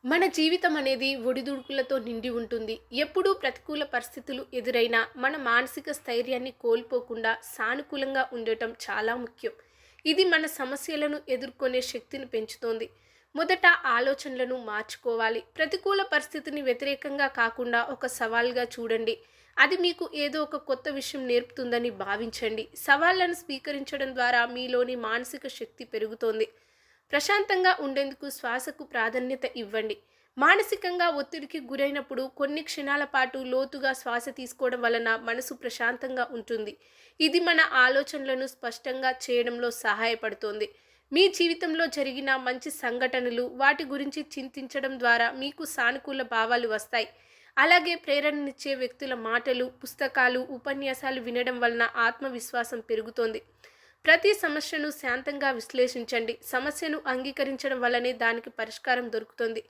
మన జీవితం అనేది ఒడిదుడుకులతో నిండి ఉంటుంది. ఎప్పుడూ ప్రతికూల పరిస్థితులు ఎదురైనా మన మానసిక స్థైర్యాన్ని కోల్పోకుండా సానుకూలంగా ఉండటం చాలా ముఖ్యం. ఇది మన సమస్యలను ఎదుర్కొనే శక్తిని పెంచుతుంది. మొదట ఆలోచనలను మార్చుకోవాలి. ప్రతికూల పరిస్థితిని వ్యతిరేకంగా కాకుండా ఒక సవాల్గా చూడండి. అది మీకు ఏదో ఒక కొత్త విషయం నేర్పుతుందని భావించండి. సవాళ్లను స్వీకరించడం ద్వారా మీలోని మానసిక శక్తి పెరుగుతోంది. ప్రశాంతంగా ఉండేందుకు శ్వాసకు ప్రాధాన్యత ఇవ్వండి. మానసికంగా ఒత్తిడికి గురైనప్పుడు కొన్ని క్షణాల పాటు లోతుగా శ్వాస తీసుకోవడం వలన మనసు ప్రశాంతంగా ఉంటుంది. ఇది మన ఆలోచనలను స్పష్టంగా చేయడంలో సహాయపడుతుంది. మీ జీవితంలో జరిగిన మంచి సంఘటనలు వాటి గురించి చింతించడం ద్వారా మీకు సానుకూల భావాలు వస్తాయి. అలాగే ప్రేరణనిచ్చే వ్యక్తుల మాటలు, పుస్తకాలు, ఉపన్యాసాలు వినడం వలన ఆత్మవిశ్వాసం పెరుగుతోంది. ప్రతి సమస్యను శాంతంగా విశ్లేషించండి. సమస్యను అంగీకరించడం వల్లనే దానికి పరిష్కారం దొరుకుతుంది.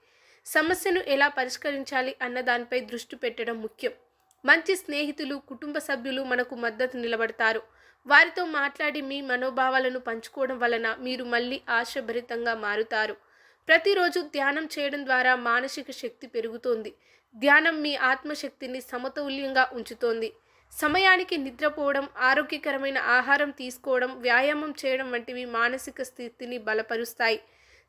సమస్యను ఎలా పరిష్కరించాలి అన్న దానిపై దృష్టి పెట్టడం ముఖ్యం. మంచి స్నేహితులు, కుటుంబ సభ్యులు మనకు మద్దతు నిలబడతారు. వారితో మాట్లాడి మీ మనోభావాలను పంచుకోవడం వలన మీరు మళ్ళీ ఆశాభరితంగా మారుతారు. ప్రతిరోజు ధ్యానం చేయడం ద్వారా మానసిక శక్తి పెరుగుతుంది. ధ్యానం మీ ఆత్మశక్తిని సమతౌల్యంగా ఉంచుతోంది. సమయానికి నిద్రపోవడం, ఆరోగ్యకరమైన ఆహారం తీసుకోవడం, వ్యాయామం చేయడం వంటివి మానసిక స్థితిని బలపరుస్తాయి.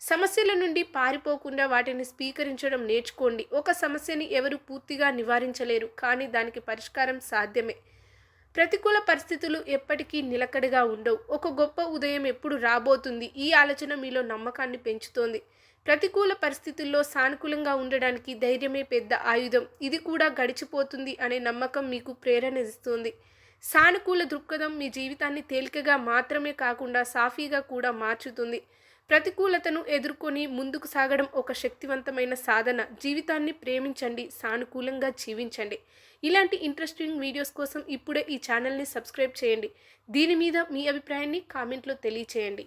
సమస్యల నుండి పారిపోకుండా వాటిని స్వీకరించడం నేర్చుకోండి. ఒక సమస్యని ఎవరు పూర్తిగా నివారించలేరు, కానీ దానికి పరిష్కారం సాధ్యమే. ప్రతికూల పరిస్థితులు ఎప్పటికీ నిలకడగా ఉండవు. ఒక గొప్ప ఉదయం ఎప్పుడు రాబోతుంది, ఈ ఆలోచన మీలో నమ్మకాన్ని పెంచుతోంది. ప్రతికూల పరిస్థితుల్లో సానుకూలంగా ఉండడానికి ధైర్యమే పెద్ద ఆయుధం. ఇది కూడా గడిచిపోతుంది అనే నమ్మకం మీకు ప్రేరణ ఇస్తుంది. సానుకూల దృక్పథం మీ జీవితాన్ని తేలికగా మాత్రమే కాకుండా సాఫీగా కూడా మార్చుతుంది. ప్రతికూలతను ఎదుర్కొని ముందుకు సాగడం ఒక శక్తివంతమైన సాధన. జీవితాన్ని ప్రేమించండి, సానుకూలంగా జీవించండి. ఇలాంటి ఇంట్రెస్టింగ్ వీడియోస్ కోసం ఇప్పుడే ఈ ఛానల్ని సబ్స్క్రైబ్ చేయండి. దీని మీద మీ అభిప్రాయాన్ని కామెంట్లో తెలియచేయండి.